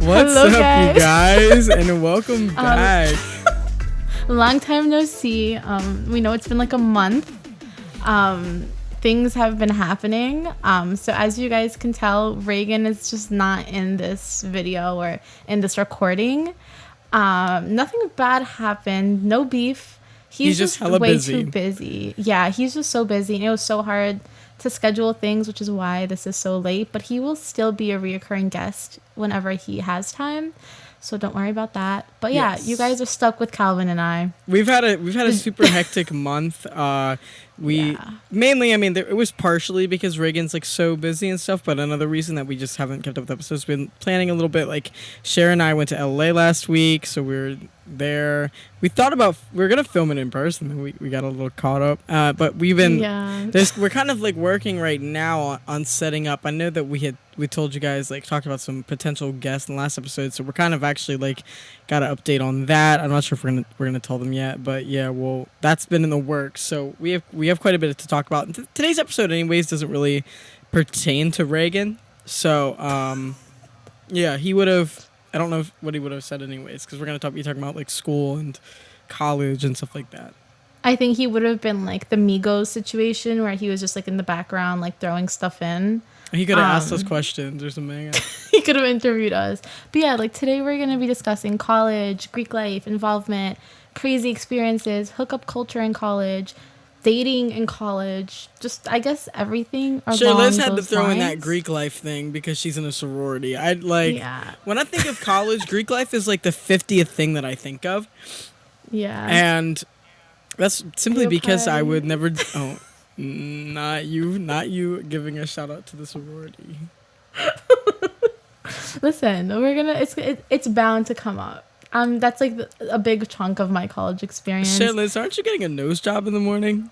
What's Hello, up, guys. you guys, and welcome back. Long time no see. We know it's been like a month. Things have been happening. So as you guys can tell, Reagan is just not in this video or in this recording. Nothing bad happened. No beef. He's just hella way busy. too busy. Yeah, he's just so busy, and it was so hard to schedule things, which is why this is so late. But he will still be a reoccurring guest whenever he has time. So don't worry about that. But yeah, Yes. you guys are stuck with Kalvin and I. We've had a super hectic month. Mainly, I mean, it was partially because Reagan's like so busy and stuff, but another reason that we just haven't kept up with episodes, we've been planning a little bit. Like Cher and I went to LA last week, so we were there. We thought about we were gonna film it in person, and we got a little caught up. But we've been we're kind of like working right now on setting up. I know that we told you guys, like, talked about some potential guests in the last episode, so we're kind of actually like got an update on that. I'm not sure if we're gonna tell them yet, but yeah, well, that's been in the works. So we have quite a bit to talk about. Today's episode, anyways, doesn't really pertain to Reagan. So yeah, he would have. I don't know what he would have said anyways, because we're gonna be talking about like school and college and stuff like that. I think he would have been like the Migos situation where he was just like in the background, like throwing stuff in. He could have asked us questions or something. He could have interviewed us. But yeah, like today we're going to be discussing college, Greek life, involvement, crazy experiences, hookup culture in college, dating in college, just I guess everything along Cherliz had to those throw in that lines. Greek life thing because she's in a sorority. When I think of college, Greek life is like the 50th thing that I think of. Yeah. And that's simply because I would never... Oh, not you giving a shout out to the sorority. Listen, we're gonna. It's bound to come up. That's like a big chunk of my college experience. Cherliz, aren't you getting a nose job in the morning?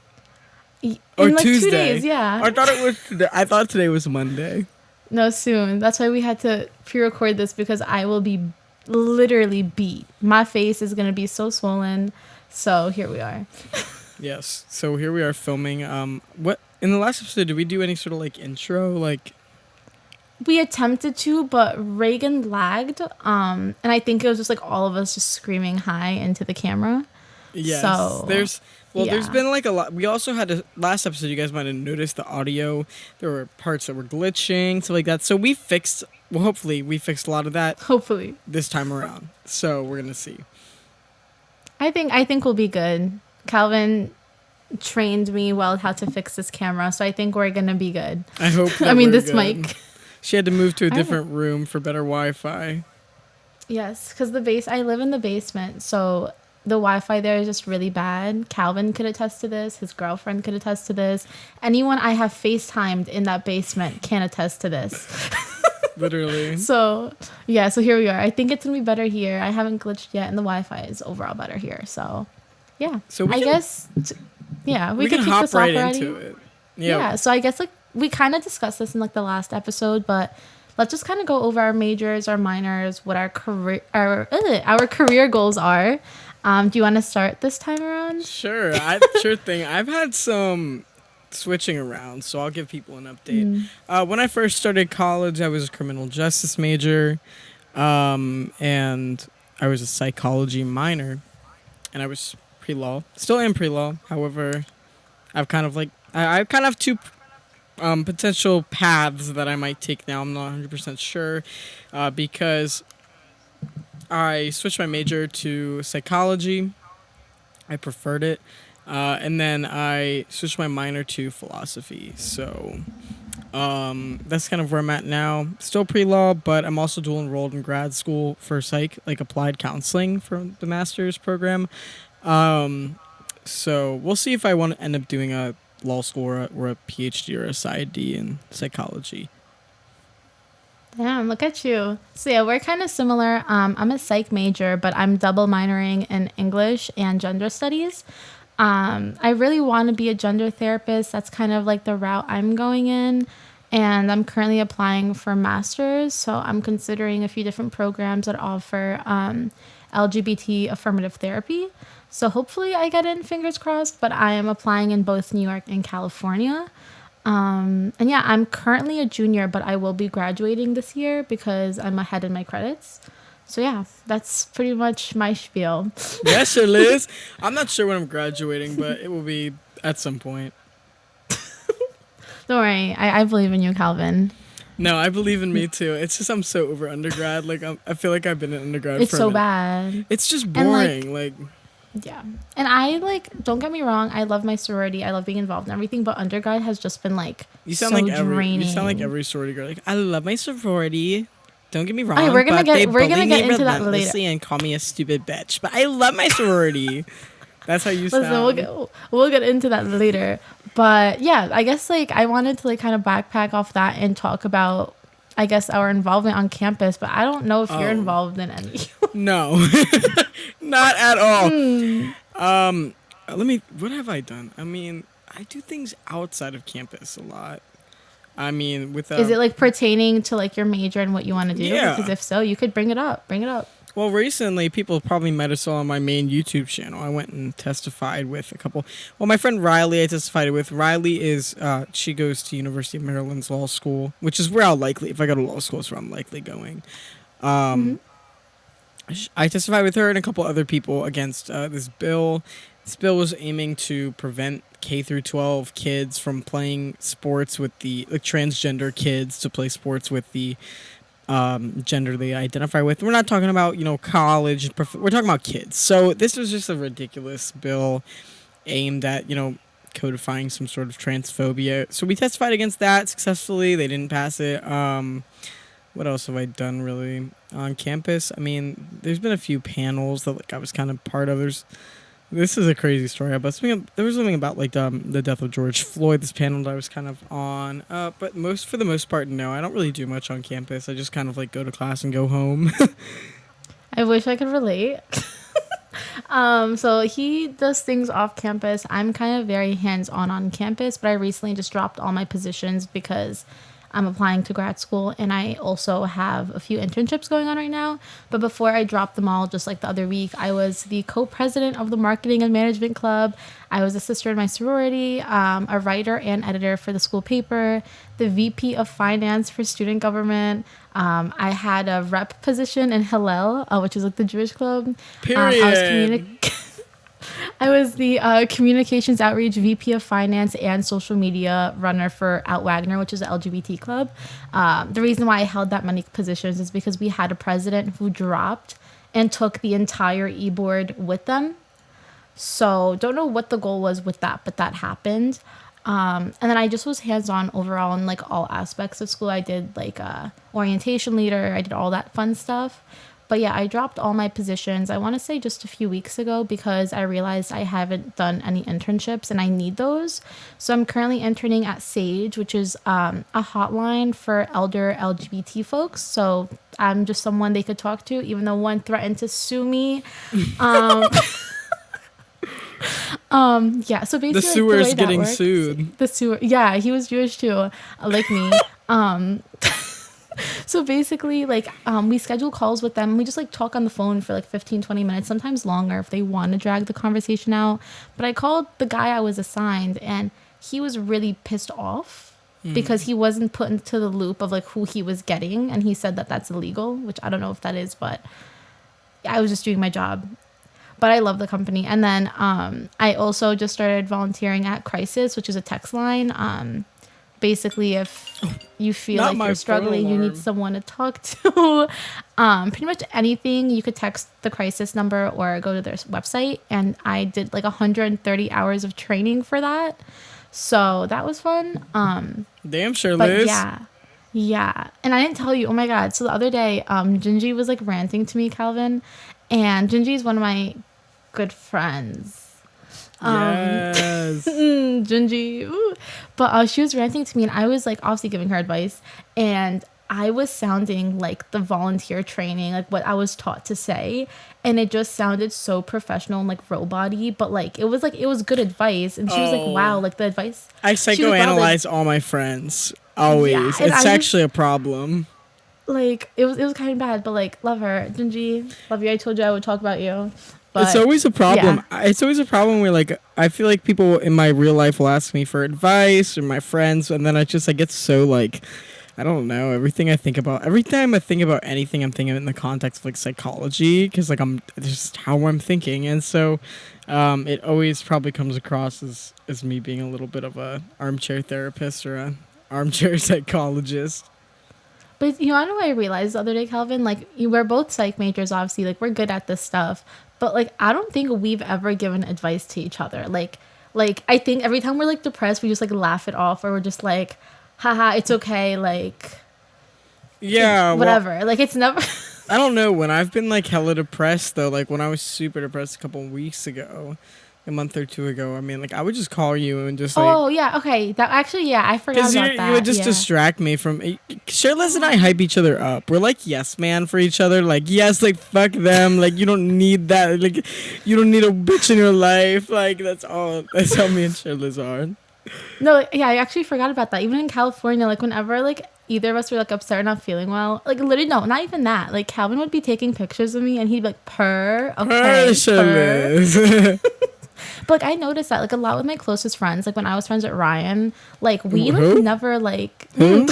Or like Tuesday? 2 days, yeah. I thought it was today. I thought today was Monday. No, soon. That's why we had to pre-record this, because I will be literally beat. My face is gonna be so swollen. So here we are. Yes. So here we are filming. What in the last episode did we do any sort of like intro? Like, we attempted to, but Reagan lagged. And I think it was just like all of us just screaming hi into the camera. yes. So, there's been like a lot. We also had last episode. You guys might have noticed the audio. There were parts that were glitching, stuff like that. So we fixed. Well, hopefully we fixed a lot of that. Hopefully this time around. So we're gonna see. I think we'll be good. Calvin trained me well how to fix this camera, so I think we're gonna be good. I hope. This good. mic. She had to move to a different room for better Wi-Fi. Yes, because I live in the basement, so the Wi-Fi there is just really bad. Calvin could attest to this. His girlfriend could attest to this. Anyone I have FaceTimed in that basement can attest to this. Literally. So yeah, so here we are. I think it's gonna be better here. I haven't glitched yet, and the Wi-Fi is overall better here. So yeah, so we can kick hop this right into it. Yeah. So I guess like we kind of discussed this in like the last episode, but let's just kind of go over our majors, our minors, what our career goals are. Do you want to start this time around? Sure, sure thing. I've had some switching around, so I'll give people an update. When I first started college, I was a criminal justice major, and I was a psychology minor, and I was pre-law. Still am pre-law. However, I've kind of like I kind of have two potential paths that I might take now. I'm not 100% sure, because I switched my major to psychology. I preferred it. And then I switched my minor to philosophy. So that's kind of where I'm at now. Still pre-law, but I'm also dual enrolled in grad school for psych, like applied counseling for the master's program. So we'll see if I want to end up doing a law school or a PhD or a PsyD in psychology. Damn, look at you. So yeah, we're kind of similar. I'm a psych major, but I'm double minoring in English and gender studies. I really want to be a gender therapist. That's kind of like the route I'm going in. And I'm currently applying for masters. So I'm considering a few different programs that offer LGBT affirmative therapy. So hopefully I get in, fingers crossed. But I am applying in both New York and California. And yeah, I'm currently a junior, but I will be graduating this year because I'm ahead in my credits. So yeah, that's pretty much my spiel. Yes, Cherliz. I'm not sure when I'm graduating, but it will be at some point. Don't worry, I believe in you, Kalvin. No, I believe in me too. It's just I'm so over undergrad. Like I feel like I've been in undergrad. It's for so a minute. bad. It's just boring. Like yeah, and I don't get me wrong. I love my sorority. I love being involved in everything. But undergrad has just been like you sound so like draining. You sound like every sorority girl. Like I love my sorority. Don't get me wrong. Okay, we're gonna get into that later and call me a stupid bitch. But I love my sorority. That's how you sound. Listen, we'll get into that later. But yeah, I guess like I wanted to like kind of backpack off that and talk about, I guess, our involvement on campus. But I don't know if you're involved in any. No, not at all. What have I done? I mean, I do things outside of campus a lot. I mean, is it like pertaining to like your major and what you want to do? Yeah. Because if so, you could bring it up. Well, recently, people probably might have saw on my main YouTube channel. I went and testified with a couple. Well, my friend Riley, I testified with. Riley is, she goes to University of Maryland's law school, which is where if I go to law school, it's where I'm likely going. I testified with her and a couple other people against this bill. This bill was aiming to prevent K through 12 kids from playing sports with transgender kids to play sports with the gender they identify with. We're not talking about, college. We're talking about kids. So this was just a ridiculous bill aimed at, codifying some sort of transphobia. So we testified against that successfully. They didn't pass it. What else have I done really on campus? I mean, there's been a few panels that I was kind of part of. This is a crazy story, but there was something about the death of George Floyd. This panel that I was kind of on, but for the most part, no, I don't really do much on campus. I just kind of go to class and go home. I wish I could relate. So he does things off campus. I'm kind of very hands-on campus, but I recently just dropped all my positions because I'm applying to grad school, and I also have a few internships going on right now. But before I dropped them all, just like the other week, I was the co-president of the Marketing and Management Club. I was a sister in my sorority, a writer and editor for the school paper, the VP of Finance for student government. I had a rep position in Hillel, which is like the Jewish club. Period. I was the communications outreach VP of finance and social media runner for Out Wagner, which is an LGBT club. The reason why I held that many positions is because we had a president who dropped and took the entire e-board with them. So don't know what the goal was with that, but that happened. And then I just was hands-on overall in all aspects of school. I did orientation leader. I did all that fun stuff. But yeah, I dropped all my positions, I want to say just a few weeks ago, because I realized I haven't done any internships and I need those. So I'm currently interning at SAGE, which is a hotline for elder LGBT folks. So I'm just someone they could talk to, even though one threatened to sue me. Yeah, so basically the sewer is getting works, sued. The sewer, yeah, he was Jewish too, like me. So basically, we schedule calls with them. We just talk on the phone for 15, 20 minutes, sometimes longer if they want to drag the conversation out. But I called the guy I was assigned, and he was really pissed off because he wasn't put into the loop of who he was getting. And he said that that's illegal, which I don't know if that is, but I was just doing my job. But I love the company. And then I also just started volunteering at Crisis, which is a text line. Basically, if you feel you're struggling, you need someone to talk to. Pretty much anything, you could text the crisis number or go to their website. And I did 130 hours of training for that. So that was fun. Damn sure, Liz. Yeah. And I didn't tell you, oh my God. So the other day, Gingy was ranting to me, Kalvin. And Gingy is one of my good friends. Yes. Gingy. Ooh. But she was ranting to me, and I was obviously giving her advice, and I was sounding like the volunteer training, what I was taught to say, and it just sounded so professional and robot-y, but it was good advice. And she was wow, the advice. I psychoanalyze all my friends always. Yeah, it's actually a problem. It was kind of bad, but love her. Gingy, love you. I told you I would talk about you. But it's always a problem. yeah. It's always a problem where like I feel like people in my real life will ask me for advice or my friends, and then I get so like I don't know. Every time I think about anything, I'm thinking in the context of like psychology because like I'm just how I'm thinking, and so it always probably comes across as me being a little bit of a armchair therapist or a armchair psychologist. But you know what I realized the other day, Calvin? Like, we're both psych majors, obviously. Like, we're good at this stuff. But, like, I don't think we've ever given advice to each other. Like I think every time we're, like, depressed, we just, like, laugh it off. Or we're just like, haha, it's okay. Like, yeah. Whatever. Well, like, it's never... I don't know. When I've been, like, hella depressed, though, like, when I was super depressed a couple of weeks ago... a month or two ago, I mean, like, I would just call you and just, like... Oh, yeah, okay. That actually, yeah, I forgot about that. Because you would just distract me from... Cherliz and I hype each other up. We're, like, yes, man for each other. Like, yes, like, fuck them. Like, you don't need that. Like, you don't need a bitch in your life. Like, that's all. That's how me and Cherliz are. No, yeah, I actually forgot about that. Even in California, like, whenever, like, either of us were, like, upset or not feeling well, like, literally, no, not even that. Like, Calvin would be taking pictures of me, and he'd be like, purr, okay, Cherliz. But, like, I noticed that, like, a lot with my closest friends, like, when I was friends with Ryan, like, we, like, never, like... Who?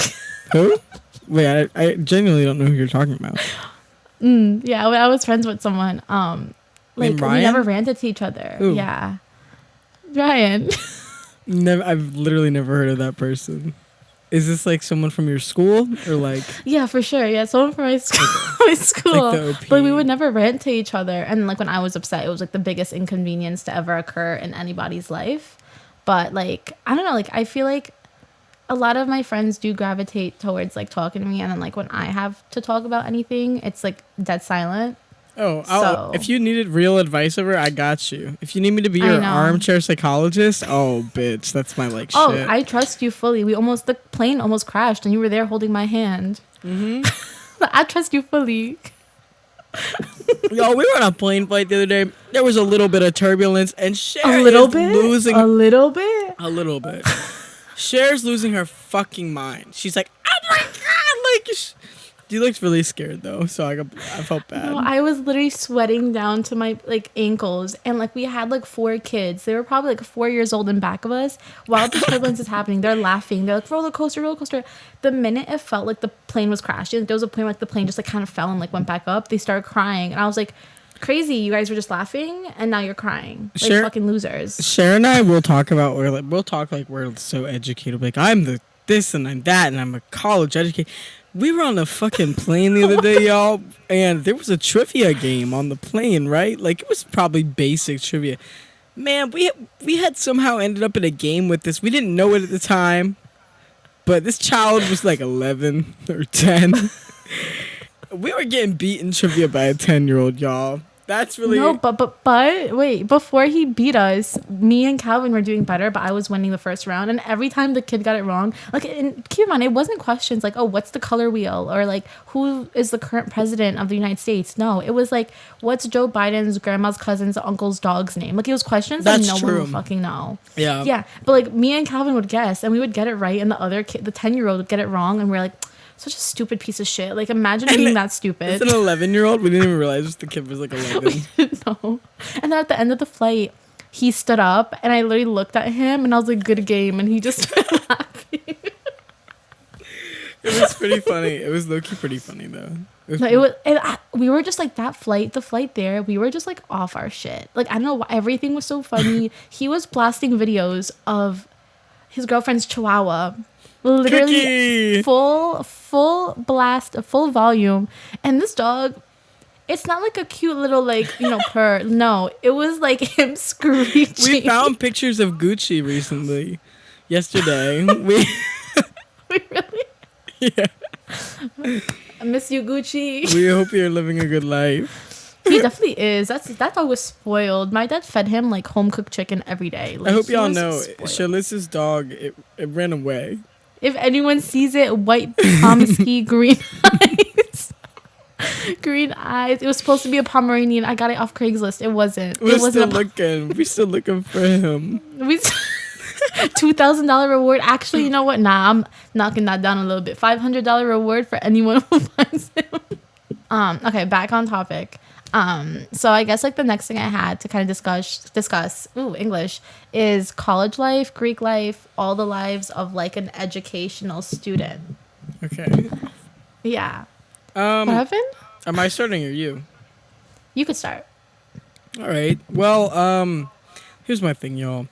Wait, I genuinely don't know who you're talking about. Yeah, when I was friends with someone, like, we never ranted to each other. Who? Yeah. Ryan. Never. I've literally never heard of that person. Is this, like, someone from your school? Or, like... Yeah, for sure. Yeah, someone from my school. Like the OP. But we would never rant to each other. And, like, when I was upset, it was, like, the biggest inconvenience to ever occur in anybody's life. But, like, I don't know. Like, I feel like a lot of my friends do gravitate towards, like, talking to me. And then, like, when I have to talk about anything, it's, like, dead silent. Oh, if you needed real advice over, I got you. If you need me to be your armchair psychologist, oh, bitch, that's my, like, shit. Oh, I trust you fully. The plane almost crashed, and you were there holding my hand. Mm-hmm. I trust you fully. Yo, we were on a plane flight the other day. There was a little bit of turbulence, and Cher A little bit. Cher's losing her fucking mind. She's like, oh my god, like... She looks really scared though, so I felt bad. No, I was literally sweating down to my like ankles, and like we had like 4 kids. They were probably like 4 years old in back of us while the turbulence is happening. They're laughing. They're like roller coaster. The minute it felt like the plane was crashing, like, there was a point where like the plane just like kind of fell and like went back up. They started crying, and I was like, "Crazy! You guys were just laughing, and now you're crying like fucking losers." Cher and I will talk about we're so educated. Like I'm the this and I'm that, and I'm a college educated. We were on a fucking plane the other day, y'all, and there was a trivia game on the plane, right? Like, it was probably basic trivia. Man, we had somehow ended up in a game with this. We didn't know it at the time, but this child was like 11 or 10. We were getting beaten trivia by a 10-year-old, y'all. That's really... No, but wait, before he beat us, me and Kalvin were doing better, but I was winning the first round. And every time the kid got it wrong, like, and keep in mind, it wasn't questions like, oh, what's the color wheel? Or like, who is the current president of the United States? No, it was like, what's Joe Biden's grandma's cousin's uncle's dog's name? Like, it was questions that no one would fucking know. Yeah. Yeah, but like, me and Kalvin would guess, and we would get it right, and the other kid, the 10-year-old would get it wrong, and we're like... Such a stupid piece of shit. Like, imagine being that stupid. It's an 11-year-old. We didn't even realize the kid was like 11. We didn't know. And then at the end of the flight, he stood up, and I literally looked at him, and I was like, "Good game," and he just started laughing. It was pretty funny. It was low-key pretty funny though. We were just like the flight there. We were just like off our shit. Like, I don't know why everything was so funny. He was blasting videos of his girlfriend's chihuahua. Literally full blast, full volume, and this dog, it's not like a cute little like purr. No, it was like him screeching. We found pictures of Gucci recently, yesterday. We really? Yeah. I miss you, Gucci. We hope you're living a good life. He definitely is. That dog was spoiled. My dad fed him like home cooked chicken every day. Like, I hope y'all know, Cherliz's dog, it ran away. If anyone sees it, white Pomsky, green eyes. Green eyes. It was supposed to be a Pomeranian. I got it off Craigslist. It wasn't. We're still looking for him. $2,000 reward. Actually, you know what? Nah, I'm knocking that down a little bit. $500 reward for anyone who finds him. Okay, back on topic. So I guess like the next thing I had to kind of discuss English is college life, Greek life, all the lives of like an educational student. Okay. Yeah. What happened? Am I starting or you? You could start. All right. Well, here's my thing, y'all.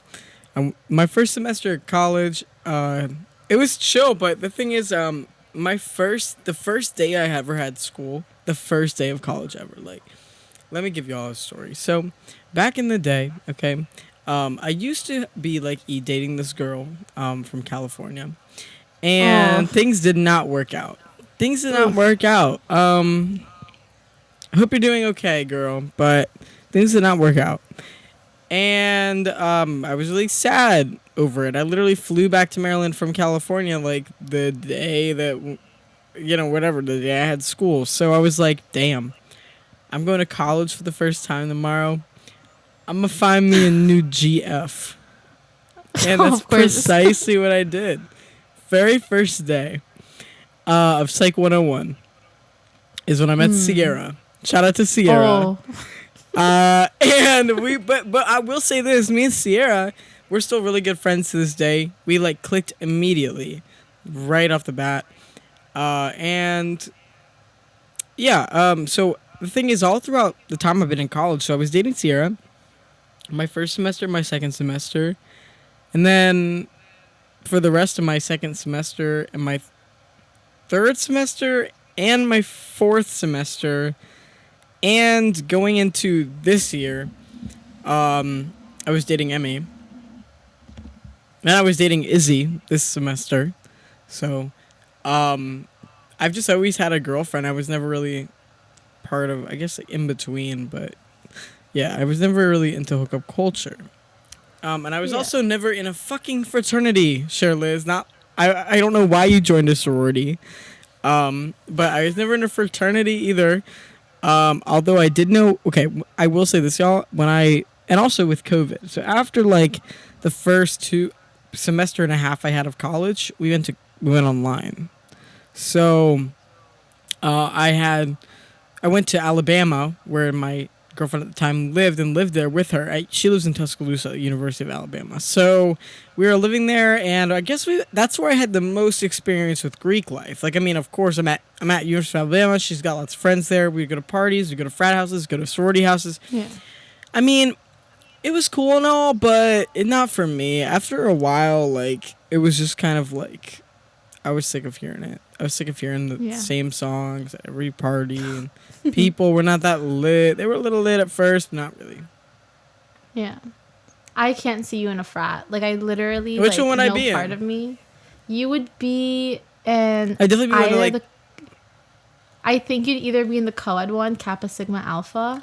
My first semester at college, it was chill, but the thing is, the first day I ever had school, the first day of college ever, like, let me give y'all a story. So, back in the day, okay, I used to be like dating this girl, from California, and things did not work out. Things did not work out. I hope you're doing okay, girl, but things did not work out. And I was really sad over it. I literally flew back to Maryland from California like the day that, the day I had school. So I was like, damn, I'm going to college for the first time tomorrow. I'm going to find me a new GF. And that's precisely what I did. Very first day of Psych 101 is when I met Sierra. Shout out to Sierra. But I will say this, me and Sierra, we're still really good friends to this day. We like clicked immediately, right off the bat. So the thing is, all throughout the time I've been in college, so I was dating Sierra, my first semester, my second semester, and then for the rest of my second semester and my third semester and my fourth semester, and going into this year, I was dating Emmy. And I was dating Izzy this semester. So, I've just always had a girlfriend. I was never really part of, I guess, like in between. But, yeah, I was never really into hookup culture. And I was also never in a fucking fraternity, Cherliz. I don't know why you joined a sorority. But I was never in a fraternity either. Although I did know, okay, I will say this, y'all, and also with COVID. So after like the first semester and a half I had of college, we went online. So, I went to Alabama where my girlfriend at the time lived there with her. She lives in Tuscaloosa, University of Alabama. So we were living there, and I guess that's where I had the most experience with Greek life. Like, I mean, of course, I'm at University of Alabama. She's got lots of friends there. We go to parties, we go to frat houses, go to sorority houses. Yeah. I mean, it was cool and all, but not for me. After a while, like, it was just kind of like, I was sick of hearing it. I was sick of hearing the same songs at every party, and people were not that lit. They were a little lit at first, but not really. Yeah. I can't see you in a frat. Like, I literally, Which one would I be part in? of me. You would be in... I'd definitely be in, like... I think you'd either be in the co-ed one, Kappa Sigma Alpha.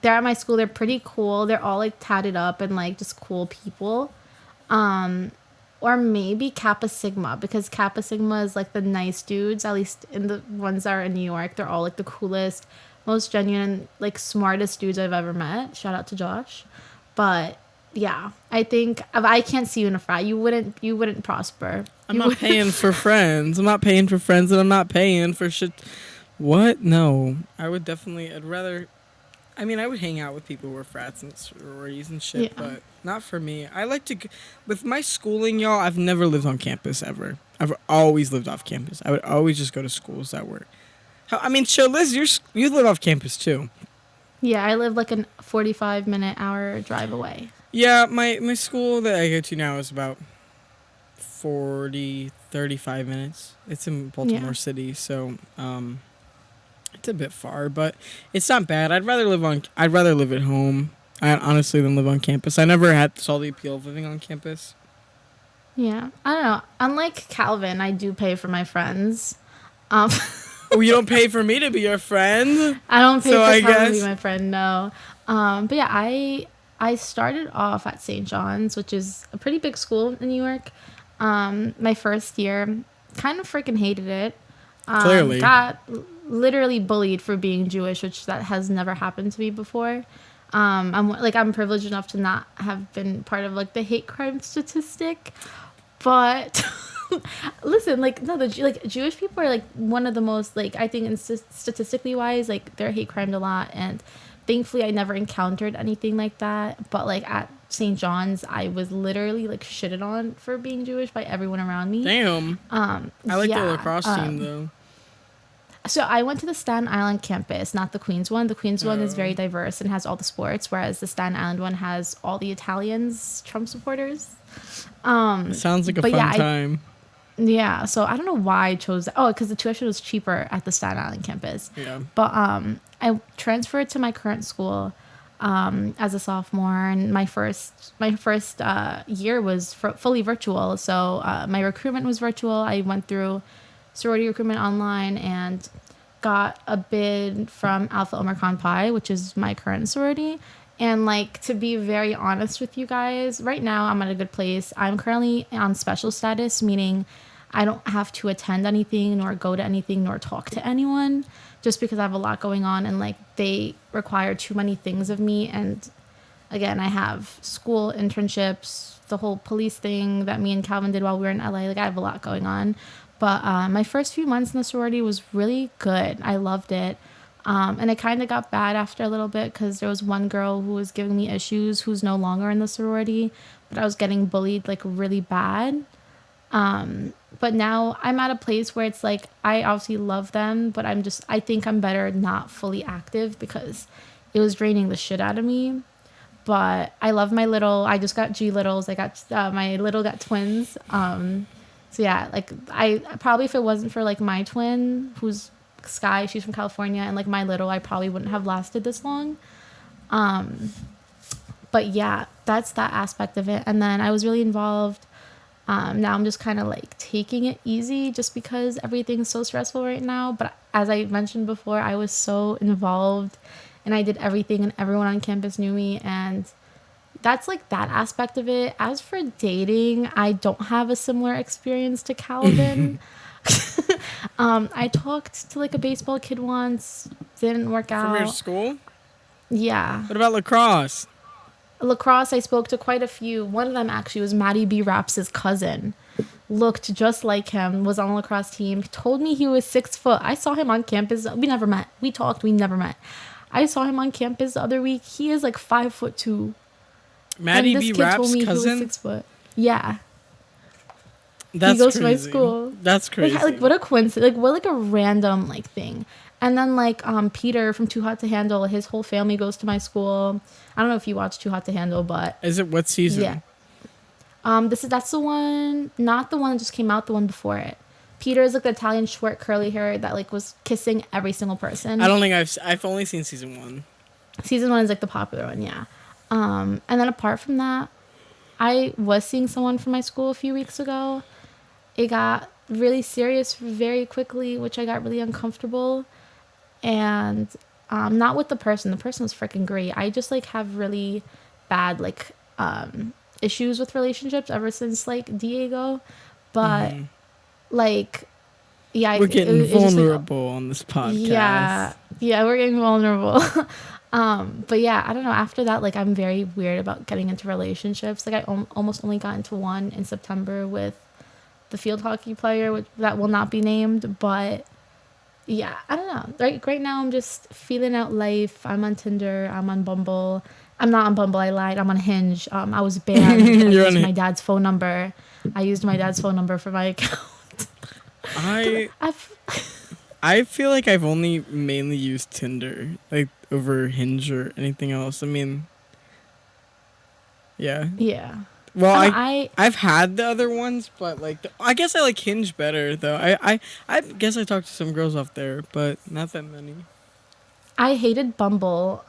They're at my school. They're pretty cool. They're all, like, tatted up and, like, just cool people. Or maybe Kappa Sigma, because Kappa Sigma is like the nice dudes, at least in the ones that are in New York. They're all like the coolest, most genuine, like smartest dudes I've ever met. Shout out to Josh. But yeah, I think I can't see you in a frat. You wouldn't prosper. I'm not paying for friends. I'm not paying for friends, and I'm not paying for shit. What? No. I would definitely, I would hang out with people who were frats and sororities and shit, but not for me. I like to, with my schooling, y'all, I've never lived on campus ever. I've always lived off campus. I would always just go to schools that were, Liz, you live off campus too. Yeah, I live like a 45-hour drive away. Yeah, my school that I go to now is about 35 minutes. It's in Baltimore City, so, it's a bit far, but it's not bad. I'd rather live at home, honestly, than live on campus. I never saw the appeal of living on campus. Yeah, I don't know. Unlike Kalvin, I do pay for my friends. Oh, you don't pay for me to be your friend? I don't pay for Kalvin to be my friend, no. But yeah, I started off at St. John's, which is a pretty big school in New York. My first year, kind of freaking hated it. Clearly. Got literally bullied for being Jewish, which that has never happened to me before. I'm privileged enough to not have been part of like the hate crime statistic, but Listen, like no, like Jewish people are like one of the most like I think statistically wise, like they're hate crimed a lot, and thankfully I never encountered anything like that. But like at St. John's, I was literally like shitted on for being Jewish by everyone around me. Damn. I like the lacrosse team though. So I went to the Staten Island campus, not the Queens one. The Queens one is very diverse and has all the sports, whereas the Staten Island one has all the Italians, Trump supporters. Sounds like a fun time. Yeah, so I don't know why I chose that. Oh, because the tuition was cheaper at the Staten Island campus. Yeah. But I transferred to my current school as a sophomore, and my first year was fully virtual. So my recruitment was virtual. I went through sorority recruitment online and got a bid from Alpha Omicron Pi, which is my current sorority. And like, to be very honest with you guys, right now I'm at a good place. I'm currently on special status, meaning I don't have to attend anything nor go to anything nor talk to anyone, just because I have a lot going on and like they require too many things of me. And again, I have school internships, the whole police thing that me and Kalvin did while we were in LA. Like I have a lot going on. But my first few months in the sorority was really good. I loved it. And it kind of got bad after a little bit because there was one girl who was giving me issues who's no longer in the sorority. But I was getting bullied like really bad. But now I'm at a place where it's like I obviously love them, but I think I'm better not fully active because it was draining the shit out of me. But I love my little. I just got G littles. I got my little got twins. So yeah, like I probably, if it wasn't for like my twin, who's Sky, she's from California, and like my little, I probably wouldn't have lasted this long. But yeah, that's that aspect of it. And then I was really involved. Now I'm just kind of like taking it easy just because everything's so stressful right now. But as I mentioned before, I was so involved and I did everything and everyone on campus knew me, and that's like that aspect of it. As for dating, I don't have a similar experience to Kalvin. I talked to like a baseball kid once, didn't work out. From your school? Yeah. What about lacrosse? Lacrosse, I spoke to quite a few. One of them actually was Maddie B. Rapps' cousin. Looked just like him, was on a lacrosse team, told me he was 6 foot. I saw him on campus. We never met. We talked, we never met. I saw him on campus the other week. He is like 5'2". Maddie B. Rapp's cousin? 6 foot. Yeah. That's he goes crazy. to my school. That's crazy. Like what a coincidence. Like what like a random like thing. And then like Peter from Too Hot to Handle, his whole family goes to my school. I don't know if you watch Too Hot to Handle, but is it what season? Yeah. That's the one, not the one that just came out, the one before it. Peter is like the Italian short curly hair that like was kissing every single person. I don't think I've only seen season 1. Season 1 is like the popular one, yeah. And then apart from that, I was seeing someone from my school a few weeks ago. It got really serious very quickly, which I got really uncomfortable. And not with the person. The person was freaking great. I just like have really bad like issues with relationships ever since like Diego. But like, yeah, we're getting vulnerable like, on this podcast. Yeah, we're getting vulnerable. But yeah, I don't know. After that, like, I'm very weird about getting into relationships. Like, I almost only got into one in September with the field hockey player, that will not be named. But yeah, I don't know. Right now, I'm just feeling out life. I'm on Tinder. I'm on Bumble. I'm not on Bumble. I lied. I'm on Hinge. I was banned. I used my dad's phone number. I used my dad's phone number for my account. I feel like I've only mainly used Tinder, like over Hinge or anything else. I mean, yeah. Yeah. Well, I've had the other ones, but like I guess I like Hinge better though. I guess I talked to some girls off there, but not that many. I hated Bumble.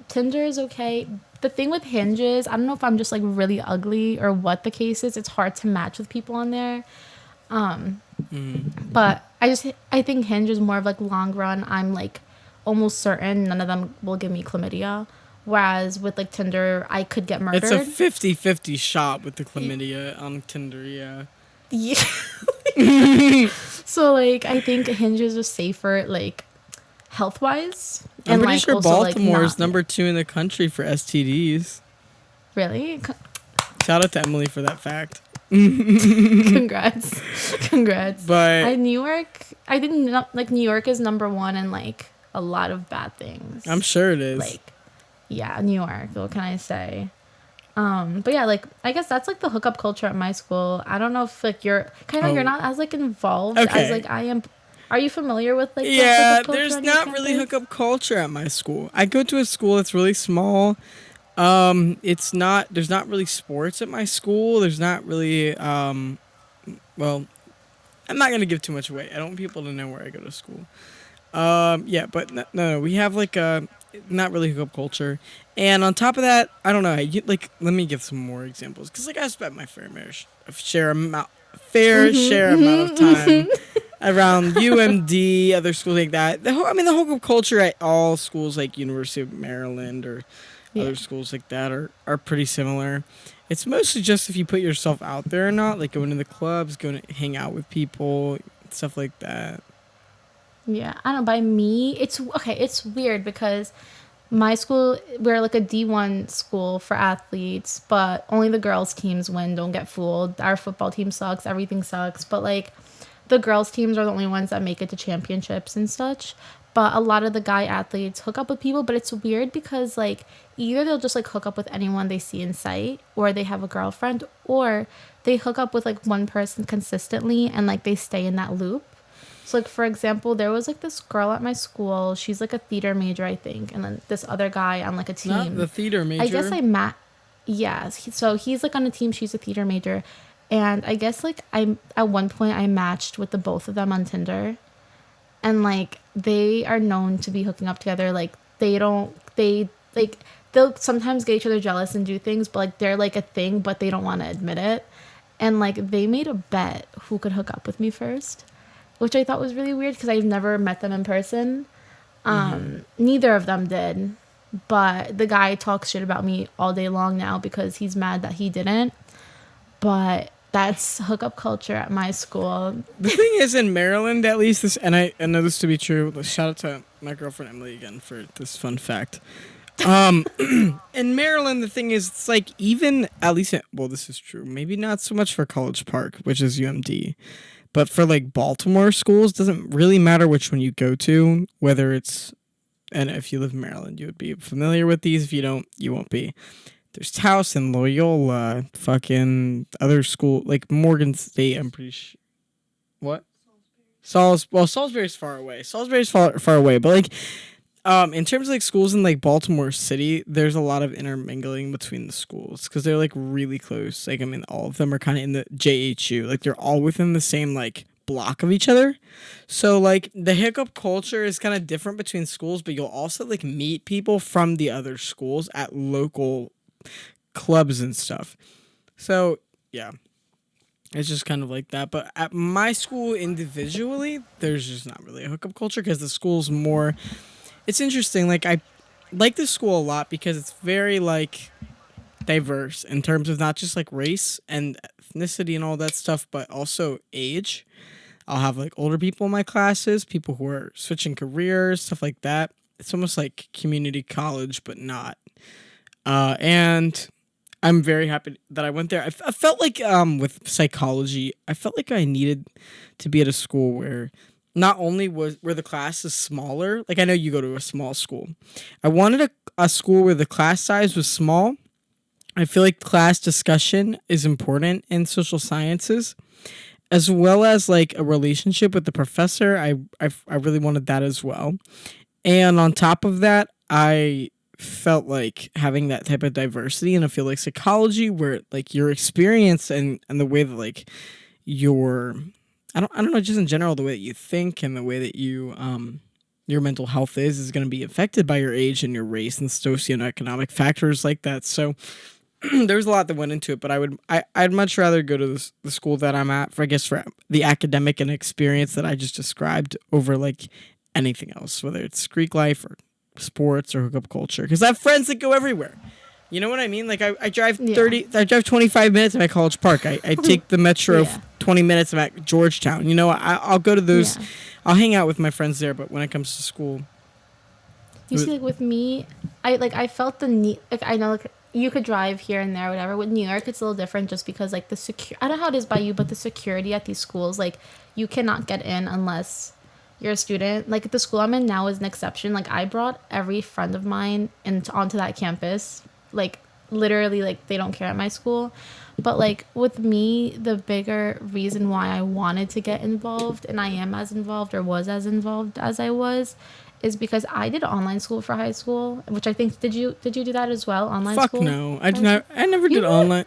Tinder is okay. The thing with Hinge is, I don't know if I'm just like really ugly or what the case is. It's hard to match with people on there. But I think Hinge is more of like long run. I'm like almost certain none of them will give me chlamydia. Whereas with like Tinder, I could get murdered. It's a 50-50 shot with the chlamydia on Tinder, yeah. Yeah. So like I think Hinge is just safer, like health wise. I'm pretty sure Baltimore is number 2 in the country for STDs. Really? Shout out to Emily for that fact. Congrats. But New York, I didn't know, like, New York is number one in, like, a lot of bad things. I'm sure it is. Like, yeah, New York. What can I say? But yeah, like, I guess that's like the hookup culture at my school. I don't know if like you're not as like involved as like I am. Are you familiar with like yeah? The hookup culture There's on your not really campus? hookup culture at my school. I go to a school that's really small. It's not. There's not really sports at my school. There's not really. Well, I'm not gonna give too much away. I don't want people to know where I go to school. Yeah, but no, we have like a not really hookup culture, and on top of that, I don't know. Like, let me give some more examples because like I spent my share amount of time around UMD, other schools like that. The hookup culture at all schools like University of Maryland or other schools like that are pretty similar. It's mostly just if you put yourself out there or not, like going to the clubs, going to hang out with people, stuff like that. Yeah, I don't know. By me, it's okay. It's weird because my school, we're like a D1 school for athletes, but only the girls' teams win. Don't get fooled. Our football team sucks. Everything sucks. But like the girls' teams are the only ones that make it to championships and such. But a lot of the guy athletes hook up with people, but it's weird because like either they'll just like hook up with anyone they see in sight, or they have a girlfriend, or they hook up with like one person consistently and like they stay in that loop. So, like, for example, there was, like, this girl at my school. She's, like, a theater major, I think. And then this other guy on, like, a team. Not the theater major. I guess yeah. So, he's, like, on a team. She's a theater major. And I guess, like, at one point, I matched with the both of them on Tinder. And, like, they are known to be hooking up together. Like, they'll sometimes get each other jealous and do things. But, like, they're, like, a thing, but they don't want to admit it. And, like, they made a bet who could hook up with me first, which I thought was really weird because I've never met them in person. Neither of them did. But the guy talks shit about me all day long now because he's mad that he didn't. But that's hookup culture at my school. The thing is, in Maryland, at least, and I know this to be true. Shout out to my girlfriend Emily again for this fun fact. In Maryland, the thing is, it's like even, at least, this is true. Maybe not so much for College Park, which is UMD. But for like Baltimore schools, doesn't really matter which one you go to, whether it's, and if you live in Maryland, you would be familiar with these. If you don't, you won't be. There's Towson, Loyola, fucking other school, like Morgan State, I'm pretty sure. What? Salisbury's far away. Salisbury's far away, but like, in terms of like schools in like Baltimore City, there's a lot of intermingling between the schools because they're like really close. Like, I mean, all of them are kind of in the JHU. Like, they're all within the same like block of each other. So like the hookup culture is kind of different between schools, but you'll also like meet people from the other schools at local clubs and stuff. So yeah, it's just kind of like that. But at my school individually, there's just not really a hookup culture because the school's more. It's interesting. Like, I like this school a lot because it's very like diverse in terms of not just like race and ethnicity and all that stuff, but also age. I'll have like older people in my classes, people who are switching careers, stuff like that. It's almost like community college, but not. And I'm very happy that I went there. I felt like with psychology, I felt like I needed to be at a school where not only where the class is smaller, like I know you go to a small school. I wanted a school where the class size was small. I feel like class discussion is important in social sciences, as well as like a relationship with the professor. I really wanted that as well. And on top of that, I felt like having that type of diversity in a field like psychology where like your experience and the way that like your I don't know, just in general, the way that you think and the way that you, your mental health is going to be affected by your age and your race and socioeconomic factors like that. So there's a lot that went into it, but I'd much rather go to the school that I'm at for the academic and experience that I just described over like anything else, whether it's Greek life or sports or hookup culture. Because I have friends that go everywhere. You know what I mean? Like I drive 25 minutes at College Park. I take the metro 20 minutes. I'm at Georgetown. You know, I'll go to those. Yeah. I'll hang out with my friends there. But when it comes to school, you see, like with me, I felt the need. Like I know, like you could drive here and there, whatever. With New York, it's a little different just because like I don't know how it is by you, but the security at these schools, like you cannot get in unless you're a student. Like the school I'm in now is an exception. Like I brought every friend of mine onto that campus. Like literally, like they don't care at my school. But like with me, the bigger reason why I wanted to get involved, and I am as involved or was as involved as I was, is because I did online school for high school, which I think did you do that as well? Online Fuck school? no. I did not. I never did online.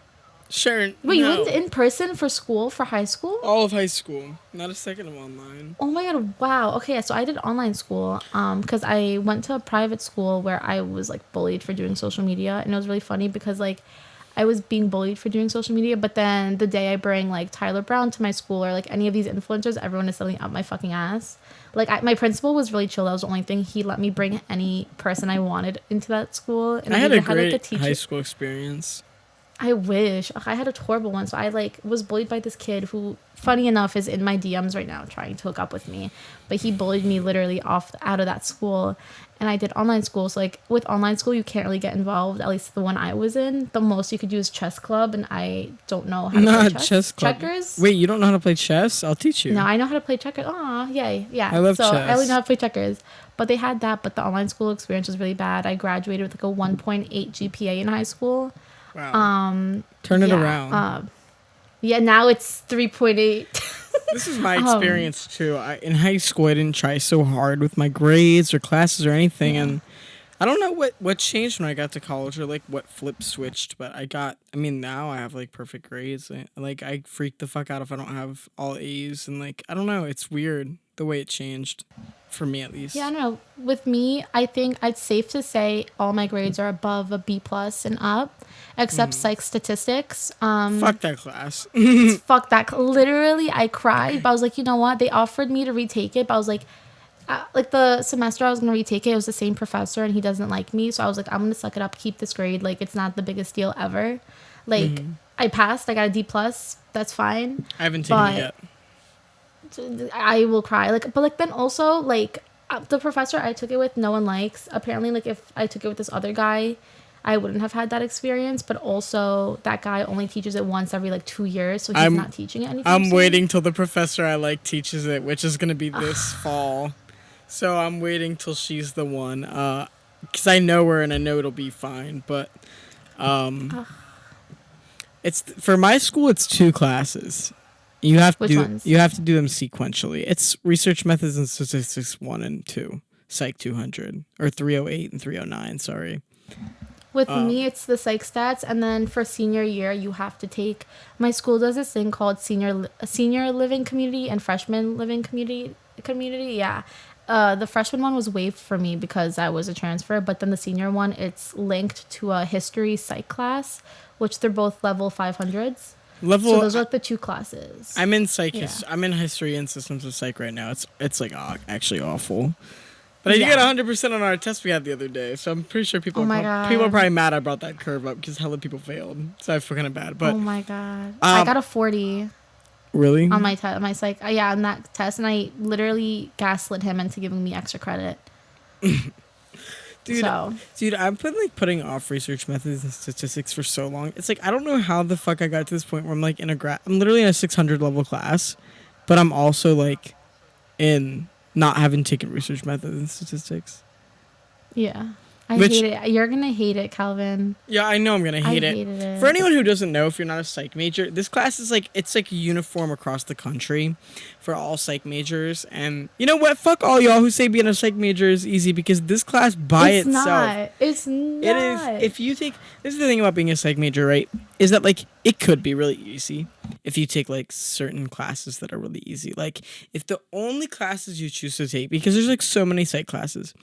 Sure. Wait, you no. went in person for school for high school? All of high school. Not a second of online. Oh my god, wow. Okay, so I did online school because I went to a private school where I was like bullied for doing social media, and it was really funny because like I was being bullied for doing social media, but then the day I bring like Tyler Brown to my school or like any of these influencers, everyone is suddenly up my fucking ass. Like my principal was really chill. That was the only thing. He let me bring any person I wanted into that school. And I had a great like, high school experience. I wish. I had a horrible one. So I like was bullied by this kid who, funny enough, is in my DMs right now trying to hook up with me. But he bullied me literally out of that school. And I did online school. So like with online school, you can't really get involved. At least the one I was in. The most you could do is chess club. And I don't know how to play chess. Club. Checkers? Wait, you don't know how to play chess? I'll teach you. No, I know how to play checkers. Aw, yay. Yeah. I love chess. I only know how to play checkers. But they had that. But the online school experience was really bad. I graduated with like a 1.8 GPA in high school. Wow. Turn it around. Yeah, now it's 3.8. This is my experience too. In high school, I didn't try so hard with my grades or classes or anything, and I don't know what changed when I got to college or like what flip switched. But now I have like perfect grades. Like I freak the fuck out if I don't have all A's, and like I don't know, it's weird the way it changed. For me, at least. Yeah, I don't know. With me, I think it's safe to say all my grades are above a B+ and up, except psych statistics. Fuck that class. Fuck that. Literally, I cried. But I was like, you know what? They offered me to retake it, but I was like the semester I was going to retake it was the same professor, and he doesn't like me. So I was like, I'm going to suck it up, keep this grade. Like, it's not the biggest deal ever. Like, I passed. I got a D+. That's fine. I haven't taken it yet. I will cry. But then also, the professor I took it with, no one likes. Apparently, like, if I took it with this other guy, I wouldn't have had that experience. But also, that guy only teaches it once every, 2 years, so he's not teaching it anything. I'm waiting till the professor I like teaches it, which is going to be this fall. So I'm waiting till she's the one. Because I know her, and I know it'll be fine. But it's for my school, it's 2 classes. You have to do them sequentially. It's research methods and statistics 1 and 2, psych 200 or 308 and 309. Sorry. With me, it's the psych stats, and then for senior year, you have to take. My school does this thing called senior living community and freshman living community. Yeah, the freshman one was waived for me because I was a transfer, but then the senior one, it's linked to a history psych class, which they're both level 500s. So those are the 2 classes. I'm in psych. Yeah. I'm in history and systems of psych right now. It's actually awful. But I did get 100% on our test we had the other day, so I'm pretty sure people are probably mad I brought that curve up because hella people failed. So I feel kind of bad. But oh my god, I got a 40. Really? On my my psych, on that test, and I literally gaslit him into giving me extra credit. Dude, I've been putting off research methods and statistics for so long. It's I don't know how the fuck I got to this point where I'm I'm literally in a 600 level class, but I'm also in not having taken research methods and statistics. Yeah. I hate it. You're going to hate it, Kalvin. Yeah, I know I'm going to hate it. Hated it. For anyone who doesn't know, if you're not a psych major, this class is it's uniform across the country for all psych majors. And you know what? Fuck all y'all who say being a psych major is easy, because this class by itself. It's not. It is. If you take, this is the thing about being a psych major, right? Is that it could be really easy if you take certain classes that are really easy. If the only classes you choose to take, because there's so many psych classes,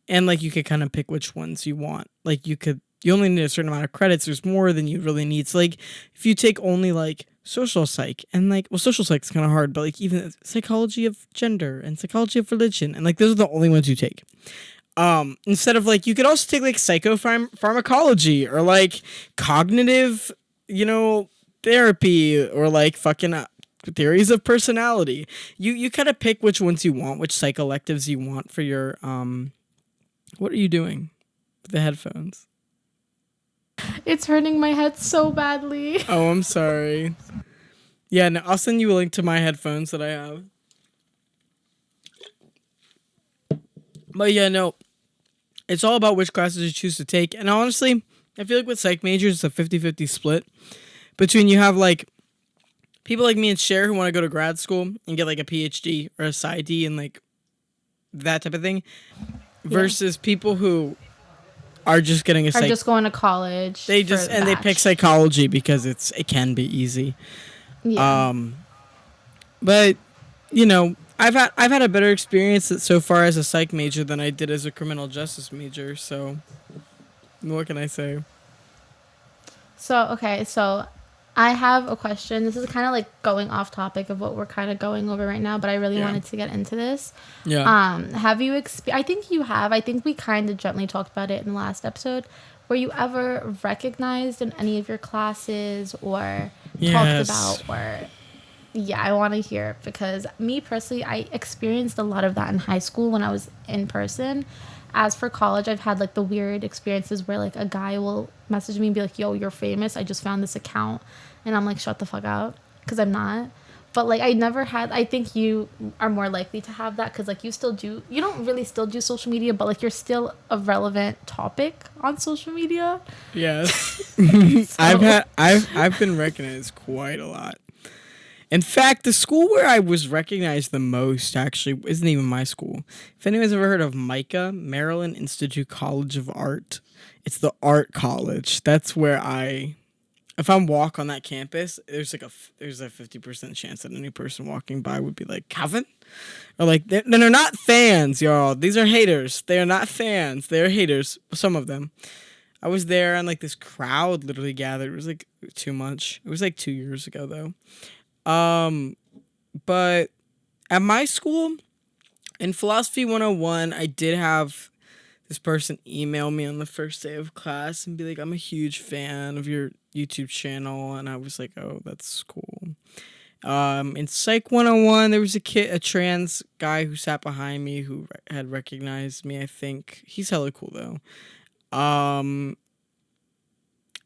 and you could kind of pick which ones you want. You only need a certain amount of credits. There's more than you really need. So if you take only social psych and social psych's kind of hard, but even psychology of gender and psychology of religion, and those are the only ones you take. Instead of you could also take psychopharmacology or cognitive, therapy, or fucking theories of personality. You kind of pick which ones you want, which psych electives you want for your What are you doing with the headphones? It's hurting my head so badly. Oh, I'm sorry. Yeah, no, I'll send you a link to my headphones that I have. But yeah, no, it's all about which classes you choose to take. And honestly, I feel like with psych majors, it's a 50-50 split between you have like people like me and Cher who want to go to grad school and get like a PhD or a PsyD and like that type of thing, versus people who are just getting a just going to college. They pick psychology because it can be easy. Yeah. But you know, I've had a better experience so far as a psych major than I did as a criminal justice major. So what can I say? So I have a question. This is kind of like going off topic of what we're kind of going over right now, but I really wanted to get into this. Yeah. Have you I think you have. I think we kind of gently talked about it in the last episode. Were you ever recognized in any of your classes or talked about or... Yeah, I want to hear it because me personally, I experienced a lot of that in high school when I was in person. As for college, I've had like the weird experiences where like a guy will message me and be like, yo, you're famous. I just found this account. And I'm like, shut the fuck up, because I'm not. But like I never had, I think you are more likely to have that because like you don't really still do social media, but like you're still a relevant topic on social media. Yes. So. I've been recognized quite a lot. In fact, the school where I was recognized the most actually isn't even my school. If anyone's ever heard of MICA, Maryland Institute College of Art, it's the art college. That's where if I'm walk on that campus, there's a 50% chance that any person walking by would be like, Kalvin? Or like, they're not fans, y'all. These are haters. They are not fans. They're haters. Some of them. I was there and like this crowd literally gathered. It was like too much. It was like 2 years ago though. But at my school, in Philosophy 101, I did have this person email me on the first day of class and be like, I'm a huge fan of your YouTube channel. And I was like, oh, that's cool. In Psych 101, there was a trans guy who sat behind me who had recognized me, I think. He's hella cool, though.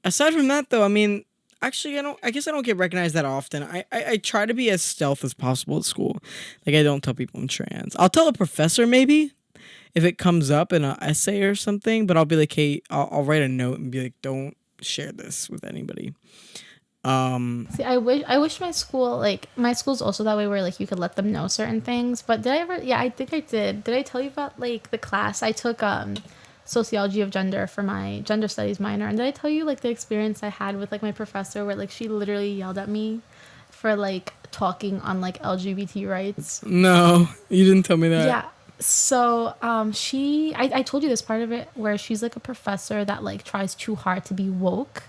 Aside from that, though, I mean... Actually, I guess I don't get recognized that often. I try to be as stealth as possible at school. Like, I don't tell people I'm trans. I'll tell a professor, maybe, if it comes up in an essay or something. But I'll be like, hey, I'll write a note and be like, don't share this with anybody. See, I wish my school's also that way where, like, you could let them know certain things. But did I ever... Yeah, I think I did. Did I tell you about, like, the class I took... sociology of gender for my gender studies minor, and did I tell you like the experience I had with like my professor where like she literally yelled at me for like talking on like LGBT rights? No, you didn't tell me that. Yeah, so I told you this part of it where she's like a professor that like tries too hard to be woke.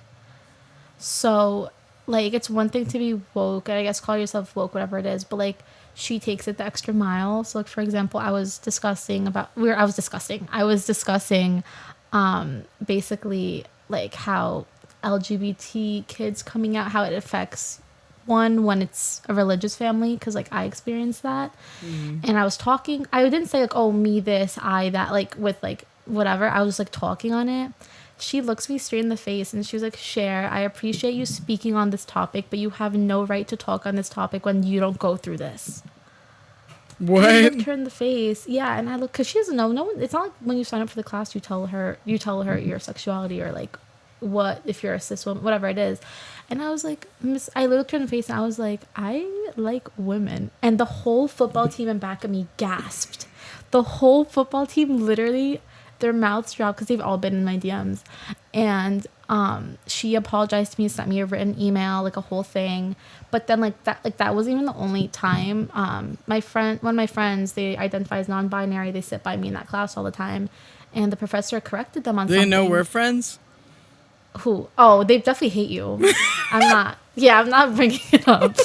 So like it's one thing to be woke and I guess call yourself woke, whatever it is, but like she takes it the extra mile. So like for example, I was discussing basically like how LGBT kids coming out, how it affects one when it's a religious family, because like I experienced that. And I was talking, I didn't say like, oh, me this, I that, like with like whatever, I was like talking on it. She looks me straight in the face and she was like, Cher, I appreciate you speaking on this topic, but you have no right to talk on this topic when you don't go through this. What? I looked her in the face. Yeah, and I look, because she doesn't know. No one, it's not like when you sign up for the class, you tell her your sexuality or like what, if you're a cis woman, whatever it is. And I was like, I looked her in the face and I was like, I like women. And the whole football team in back of me gasped. The whole football team literally... their mouths dropped because they've all been in my DMs. And she apologized to me, sent me a written email, like a whole thing. But then that wasn't even the only time. One of my friends, they identify as non-binary. They sit by me in that class all the time. And the professor corrected them on something. They know we're friends? Who? Oh, they definitely hate you. I'm not bringing it up.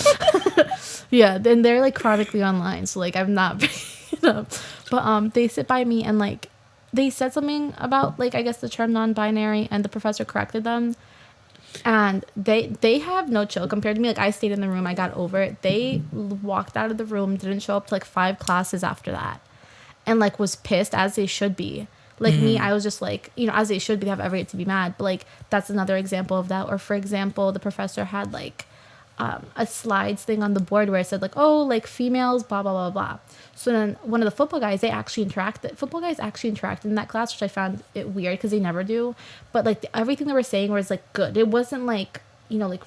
Yeah, then they're like chronically online. So like I'm not bringing it up. But they sit by me and like, they said something about, like, I guess the term non-binary, and the professor corrected them. And they have no chill compared to me. Like, I stayed in the room. I got over it. They walked out of the room, didn't show up to, like, 5 classes after that. And, like, was pissed, as they should be. Like me, I was just like, as they should be, they have every right to be mad. But like, that's another example of that. Or for example, the professor had like a slides thing on the board where it said like, oh, like females, blah, blah, blah, blah. So then one of the football guys, football guys actually interacted in that class, which I found it weird because they never do. But like everything they were saying was like good. It wasn't like, like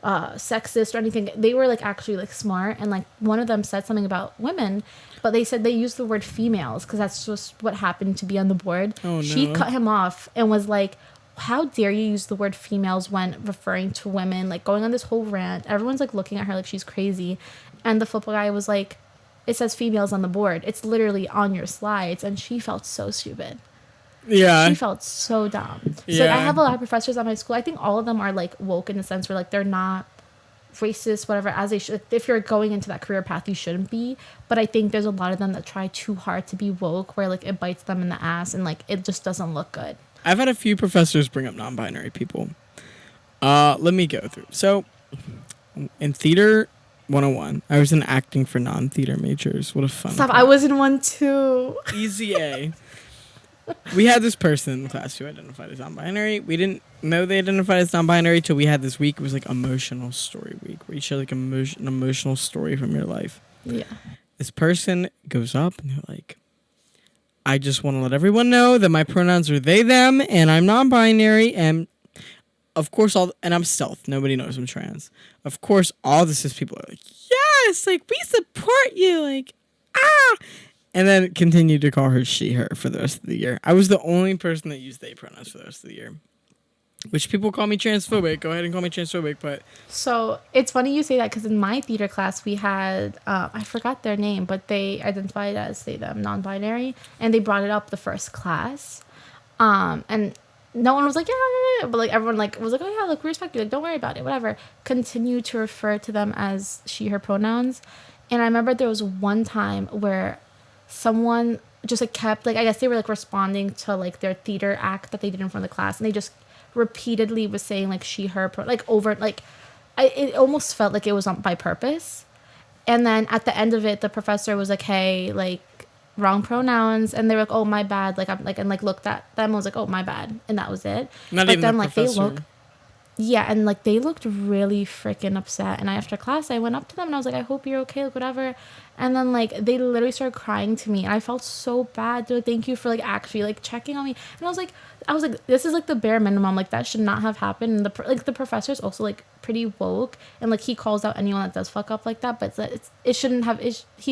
sexist or anything. They were like actually like smart. And like one of them said something about women, but they said they used the word females because that's just what happened to be on the board. Oh, no. She cut him off and was like, how dare you use the word females when referring to women, like going on this whole rant. Everyone's like looking at her like she's crazy. And the football guy was like, it says females on the board. It's literally on your slides. And she felt so stupid. Yeah. She felt so dumb. So Yeah. like, I have a lot of professors at my school. I think all of them are like woke in the sense where like they're not racist, whatever, as they should. If you're going into that career path, you shouldn't be. But I think there's a lot of them that try too hard to be woke where like it bites them in the ass and like it just doesn't look good. I've had a few professors bring up non-binary people. Let me go through. So, in Theater 101, I was in acting for non-theater majors. What a fun Stop, class. I was in one too. Easy A. We had this person in the class who identified as non-binary. We didn't know they identified as non-binary till we had this week. It was like emotional story week where you share like an emotional story from your life. Yeah. This person goes up and they're like, I just want to let everyone know that my pronouns are they, them, and I'm non-binary, and of course and I'm stealth. Nobody knows I'm trans. Of course, all the cis people are like, yes, like, we support you, like, ah! And then continued to call her she, her for the rest of the year. I was the only person that used they pronouns for the rest of the year. Which people call me transphobic. Go ahead and call me transphobic, but... So, it's funny you say that because in my theater class, we had... I forgot their name, but they identified as, they, them, non-binary. And they brought it up the first class. And no one was like, yeah. But, like, everyone, like, was like, oh, yeah, look, we respect you. Like, don't worry about it, whatever. Continue to refer to them as she, her pronouns. And I remember there was one time where someone just, like, kept... Like, I guess they were, like, responding to, like, their theater act that they did in front of the class. And they just... repeatedly was saying like she, her, like over, like it almost felt like it was on by purpose. And then at the end of it, the professor was like, hey, like wrong pronouns, and they were like, oh, my bad, like I'm like, and like looked at them and was like, oh, my bad, and that was it. Not but even then the like professor. they look, yeah, and like they looked really freaking upset. And after class I went up to them and I was like, I hope you're okay, like whatever. And then like they literally started crying to me and I felt so bad. Dude, thank you for like actually like checking on me. And I was like, this is like the bare minimum, like that should not have happened. And the professor's also like pretty woke, and like he calls out anyone that does fuck up like that, but he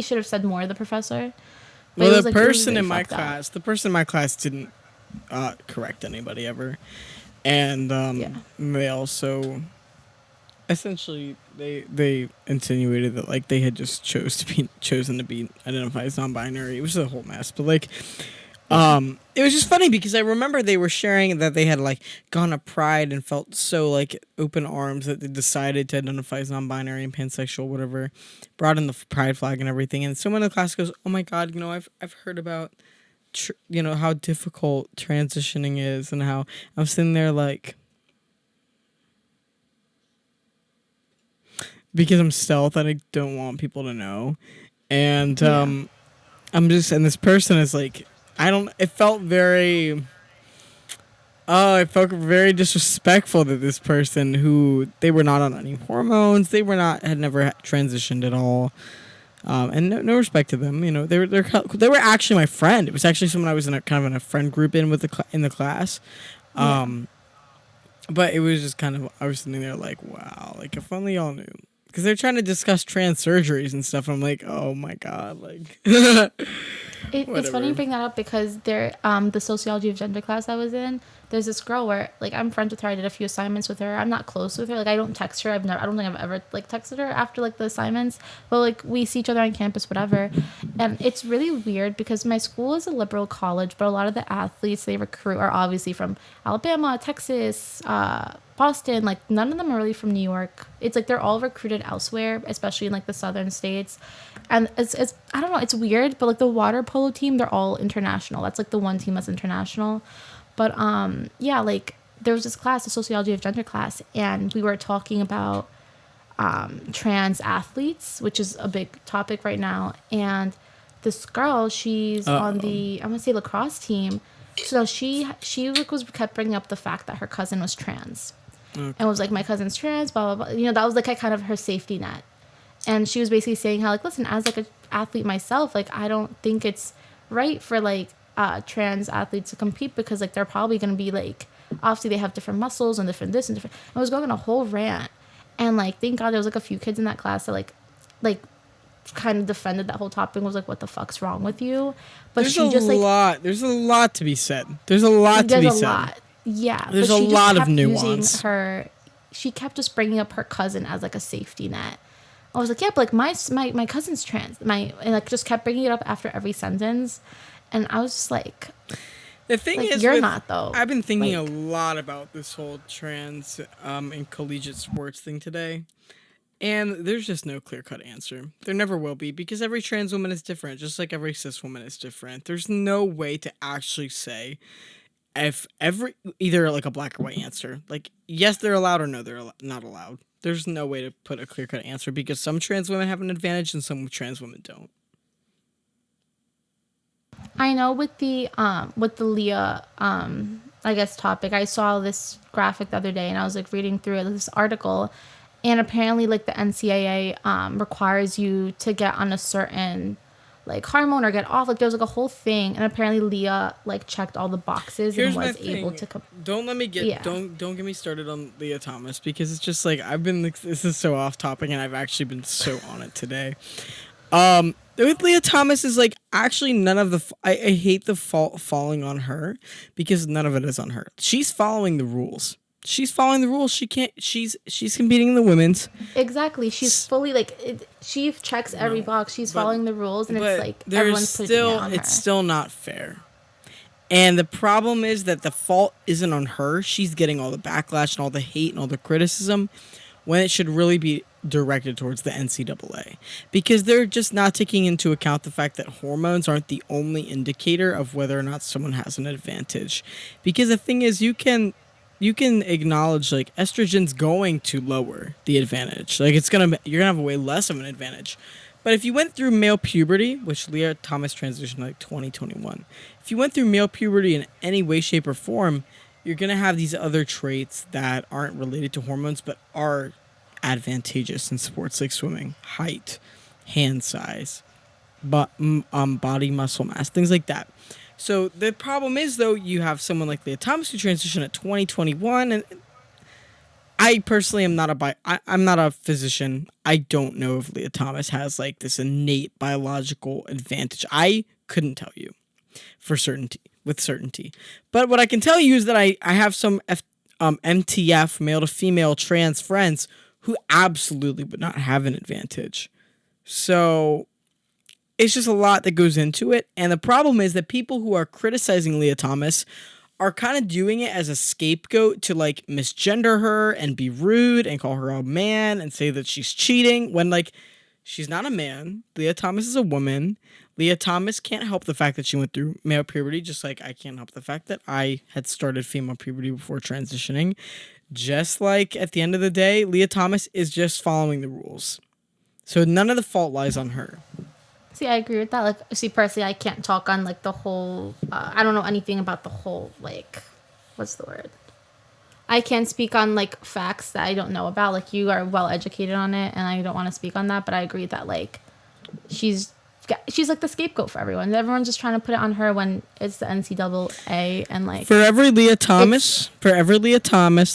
should have said more, the professor. But well, it was, the like, really, person really in my fucked up. class, didn't correct anybody ever, and they also essentially they insinuated that like they had just chosen to be identified as non-binary. It was a whole mess, but like it was just funny because I remember they were sharing that they had like gone to Pride and felt so like open arms that they decided to identify as non-binary and pansexual, whatever, brought in the Pride flag and everything. And someone in the class goes, oh my God, I've heard about how difficult transitioning is, and how I'm sitting there like, because I'm stealth and I don't want people to know. And I'm just, and this person is like, it felt very disrespectful that this person, who they were not on any hormones, had never transitioned at all. And no respect to them. They were actually my friend. It was actually someone I was in a friend group in the class. But it was just I was sitting there like, wow, like if only y'all knew. Because they're trying to discuss trans surgeries and stuff. And I'm like, oh my God, like. It's funny you bring that up because the sociology of gender class I was in, there's this girl where like I'm friends with her. I did a few assignments with her. I'm not close with her. Like I don't text her. I don't think I've ever like texted her after like the assignments. But like we see each other on campus, whatever. And it's really weird because my school is a liberal college, but a lot of the athletes they recruit are obviously from Alabama, Texas, Boston. Like none of them are really from New York. It's like they're all recruited elsewhere, especially in like the southern states. And it's I don't know, it's weird, but like the water polo team, they're all international. That's like the one team that's international. But like there was this class, the sociology of gender class, and we were talking about trans athletes, which is a big topic right now. And this girl, she's on the, I'm gonna say, lacrosse team. So she like was kept bringing up the fact that her cousin was trans, and was like, my cousin's trans, blah blah blah. You know, that was like kind of her safety net. And she was basically saying how, like, listen, as like an athlete myself, like, I don't think it's right for like trans athletes to compete, because like they're probably going to be like, obviously they have different muscles and different this and different. I was going on a whole rant, and like, thank God there was like a few kids in that class that like kind of defended that whole topic and was like, what the fuck's wrong with you? But there's she just like there's a lot to be said. There's a lot to be said. Lot. Yeah, there's a lot of nuance. She kept just bringing up her cousin as like a safety net. I was like, yeah, but like my cousin's trans. And like just kept bringing it up after every sentence, and I was just like, the thing like, is, you're not though. I've been thinking a lot about this whole trans and collegiate sports thing today, and there's just no clear-cut answer. There never will be, because every trans woman is different, just like every cis woman is different. There's no way to actually say if either like a black or white answer. Like, yes, they're allowed, or no, they're not allowed. There's no way to put a clear-cut answer, because some trans women have an advantage and some trans women don't. I know with the Leah I guess topic, I saw this graphic the other day, and I was like reading through this article, and apparently like the NCAA requires you to get on a certain like hormone or get off. Like, there was like a whole thing, and apparently Leah like checked all the boxes. Here's and was able to don't get me started on Leah Thomas, because it's just like, I've been like, this is so off topic, and I've actually been so on it today. With Leah Thomas is like, actually none of the I hate the fault falling on her, because none of it is on her. She's following the rules. She's following the rules. She's competing in the women's. Exactly. She's fully like, she checks every box. She's following the rules, and it's like everyone's putting it on her. It's still not fair. And the problem is that the fault isn't on her. She's getting all the backlash and all the hate and all the criticism, when it should really be directed towards the NCAA, because they're just not taking into account the fact that hormones aren't the only indicator of whether or not someone has an advantage. Because the thing is, you can acknowledge like estrogen's going to lower the advantage. Like, you're gonna have way less of an advantage. But if you went through male puberty, which Leah Thomas transitioned like 2021, if you went through male puberty in any way, shape, or form, you're gonna have these other traits that aren't related to hormones but are advantageous in sports like swimming: height, hand size, but body muscle mass, things like that. So the problem is, though, you have someone like Leah Thomas who transitioned at 2021, and I personally am I'm not a physician. I don't know if Leah Thomas has like this innate biological advantage. I couldn't tell you with certainty. But what I can tell you is that I have some MTF, male to female trans friends, who absolutely would not have an advantage. So it's just a lot that goes into it. And the problem is that people who are criticizing Leah Thomas are kind of doing it as a scapegoat to like misgender her and be rude and call her a man and say that she's cheating, when like, she's not a man. Leah Thomas is a woman. Leah Thomas can't help the fact that she went through male puberty, just like I can't help the fact that I had started female puberty before transitioning. Just like, at the end of the day, Leah Thomas is just following the rules. So none of the fault lies on her. See, I agree with that. Like, see, personally, I can't talk on like the whole, I don't know anything about the whole, like, what's the word? I can't speak on like facts that I don't know about. Like, you are well educated on it, and I don't want to speak on that, but I agree that like she's like the scapegoat for everyone. Everyone's just trying to put it on her when it's the NCAA, and like, for every Leah Thomas,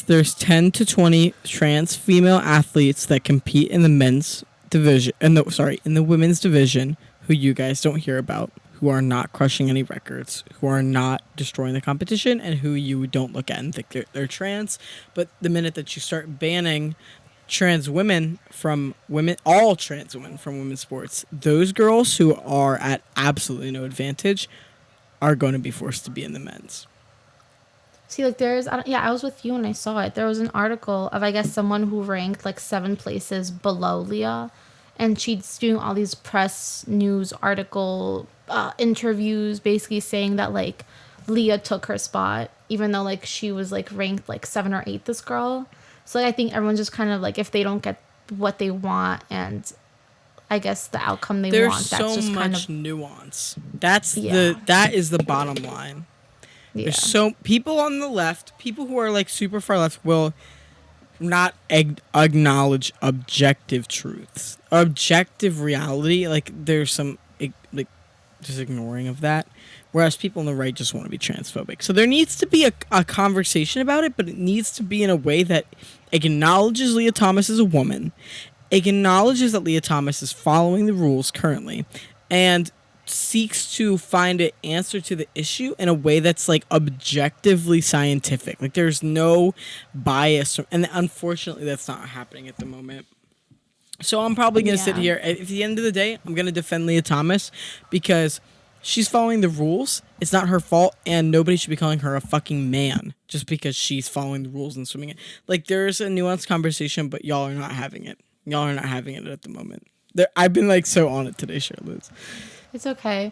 there's 10 to 20 trans female athletes that compete in the men's division, in the women's division, who you guys don't hear about, who are not crushing any records, who are not destroying the competition, and who you don't look at and think they're trans. But the minute that you start banning trans women from all trans women from women's sports, those girls who are at absolutely no advantage are going to be forced to be in the men's. See, like, I was with you when I saw it. There was an article of, I guess, someone who ranked like 7 places below Leah, and she's doing all these press news article interviews, basically saying that like Leah took her spot, even though like she was like ranked like 7 or 8. This girl. So like, I think everyone's just kind of like, if they don't get what they want, and I guess, the outcome they There's want. That's so just kind much of nuance. That is the bottom line. yeah. There's so people on the left, people who are like super far left, will not acknowledge objective truths, objective reality. Like there's some like just ignoring of that. Whereas people on the right just want to be transphobic. So there needs to be a conversation about it, but it needs to be in a way that acknowledges Leah Thomas as a woman, acknowledges that Leah Thomas is following the rules currently, and seeks to find an answer to the issue in a way that's like objectively scientific. Like there's no bias, and unfortunately that's not happening at the moment. So I'm probably going to sit here. At the end of the day, I'm going to defend Leah Thomas because she's following the rules. It's not her fault, and nobody should be calling her a fucking man just because she's following the rules and swimming it. Like, there's a nuanced conversation, but y'all are not having it. Y'all are not having it at the moment. I've been, like, so on it today, Cherliz. It's okay.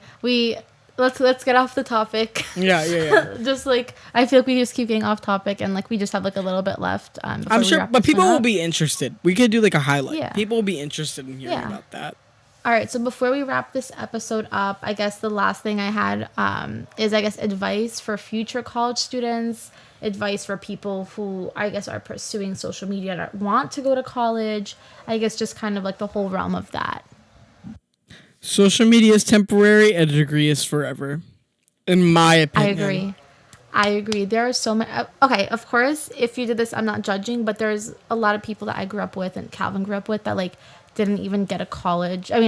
Let's get off the topic. Yeah. Just like I feel like we just keep getting off topic, and like we just have like a little bit left. I'm sure, but people will be interested. We could do like a highlight. Yeah. People will be interested in hearing about that. All right. So before we wrap this episode up, I guess the last thing I had is I guess advice for future college students, advice for people who I guess are pursuing social media that want to go to college. I guess just kind of like the whole realm of that. Social media is temporary, and a degree is forever, in my opinion. I agree. There are so many. Okay, of course, if you did this, I'm not judging, but there's a lot of people that I grew up with and Kalvin grew up with that like didn't even get a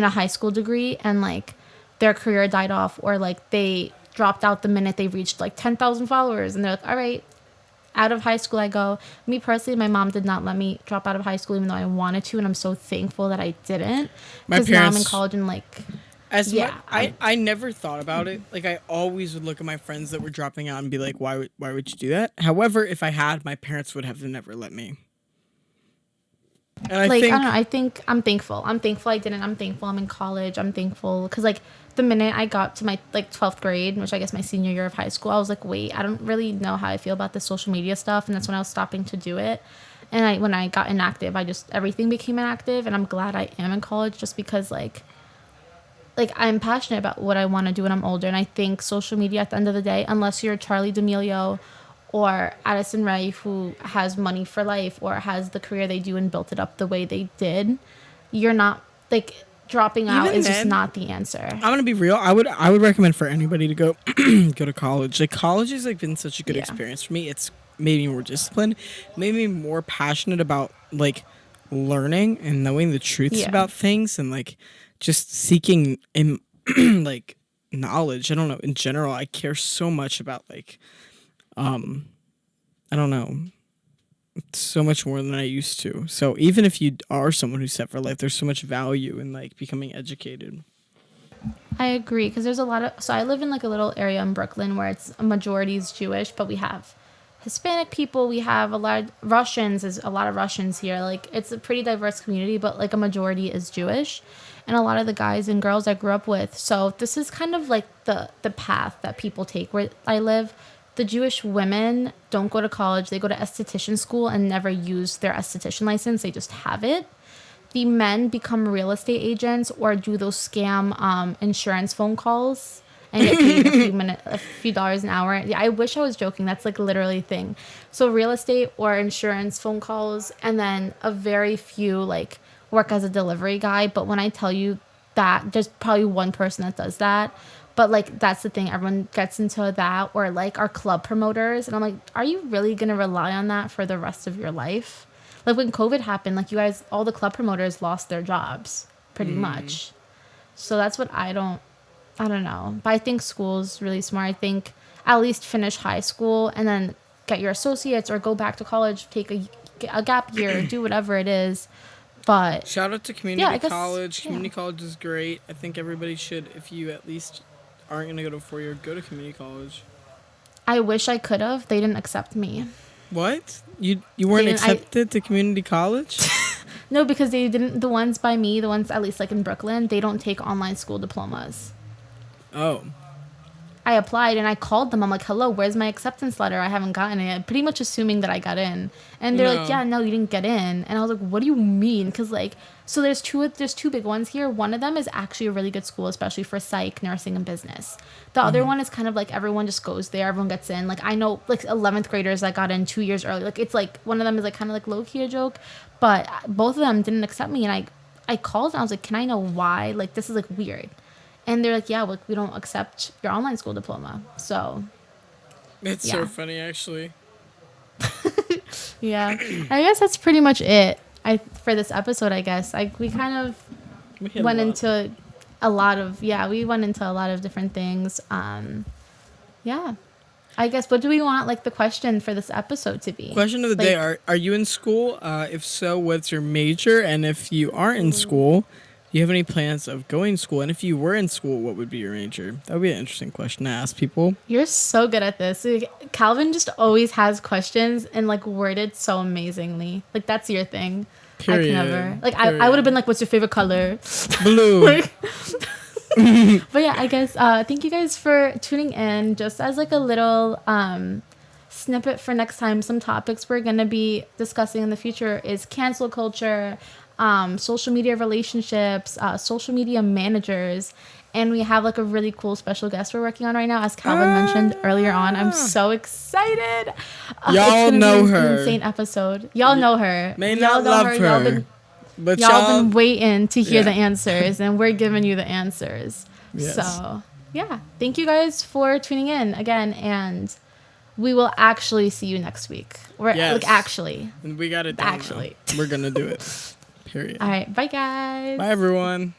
high school degree, and like their career died off, or like they dropped out the minute they reached like 10,000 followers, and they're like, all right, out of high school I go. Me personally, my mom did not let me drop out of high school even though I wanted to, and I'm so thankful that I didn't. Because now I'm in college and like I never thought about it. Like I always would look at my friends that were dropping out and be like, why would you do that? However, if I had, my parents would have never let me. And I don't know, I think I'm thankful. I'm thankful I didn't. I'm thankful I'm in college. I'm thankful because like the minute I got to my like 12th grade, which I guess my senior year of high school, I was like, wait, I don't really know how I feel about this social media stuff, and that's when I was stopping to do it. And when I got inactive, everything became inactive, and I'm glad I am in college just because like I'm passionate about what I want to do when I'm older, and I think social media at the end of the day, unless you're Charlie D'Amelio or Addison Rae, who has money for life or has the career they do and built it up the way they did, you're not like dropping out is just not the answer. I'm gonna be real. I would recommend for anybody to go go to college. Like college has like been such a good experience for me. It's made me more disciplined, made me more passionate about like learning and knowing the truths about things, and like just seeking in like knowledge. I don't know. In general, I care so much about like I don't know, so much more than I used to. So even if you are someone who's set for life, there's so much value in like becoming educated. I agree, because there's a lot of, so I live in like a little area in Brooklyn where it's a majority is Jewish, but we have Hispanic people, we have a lot of Russians here. Like it's a pretty diverse community, but like a majority is Jewish, and a lot of the guys and girls I grew up with. So this is kind of like the path that people take where I live. The Jewish women don't go to college. They go to esthetician school and never use their esthetician license. They just have it. The men become real estate agents or do those scam insurance phone calls and get paid a few dollars an hour. Yeah, I wish I was joking. That's like literally a thing. So real estate or insurance phone calls, and then a very few like work as a delivery guy. But when I tell you that, there's probably one person that does that. But, like, that's the thing. Everyone gets into that, or, like, our club promoters. And I'm like, are you really going to rely on that for the rest of your life? Like, when COVID happened, like, you guys, all the club promoters lost their jobs, pretty much. So that's what I don't know. But I think school's really smart. I think at least finish high school and then get your associates or go back to college, take a gap year, do whatever it is. But shout out to community college. Community college is great. I think everybody should, if you at least aren't going to go to 4-year, go to community college. I wish I could have. They didn't accept me. What? You weren't accepted to community college? No, because they didn't. The ones by me, the ones at least like in Brooklyn, they don't take online school diplomas. Oh. I applied and I called them. I'm like, hello, where's my acceptance letter? I haven't gotten it. Pretty much assuming that I got in. And they're like, yeah, no, you didn't get in. And I was like, what do you mean? Because like, so there's two big ones here. One of them is actually a really good school, especially for psych, nursing, and business. The other one is kind of like everyone just goes there. Everyone gets in. Like I know like 11th graders that got in 2 years early. Like it's like one of them is like kind of like low key a joke. But both of them didn't accept me. And I called and I was like, can I know why? Like this is like weird. And they're like, yeah, like, we don't accept your online school diploma. So, it's so funny, actually. Yeah. I guess that's pretty much it for this episode, I guess. We kind of went into a lot of different things. Yeah. I guess, what do we want, like, the question for this episode to be? Question of the day, are you in school? If so, what's your major? And if you aren't in school, do you have any plans of going to school? And if you were in school, what would be your major? That would be an interesting question to ask people. You're so good at this. Like, Kalvin just always has questions and, like, worded so amazingly. Like, that's your thing. Period. I can never. Like, I would have been like, what's your favorite color? Blue. But yeah, I guess thank you guys for tuning in. Just as like a little snippet for next time, some topics we're going to be discussing in the future is cancel culture, social media relationships, social media managers, and we have like a really cool special guest we're working on right now, as Kalvin mentioned earlier on. I'm so excited. Y'all know her. Insane episode. Y'all know her. May not love her. But y'all been waiting to hear the answers, and we're giving you the answers. Yes. So, yeah. Thank you guys for tuning in again, and we will actually see you next week. Like, actually. And we got it done. Actually. We're going to do it. Period. All right. Bye, guys. Bye, everyone.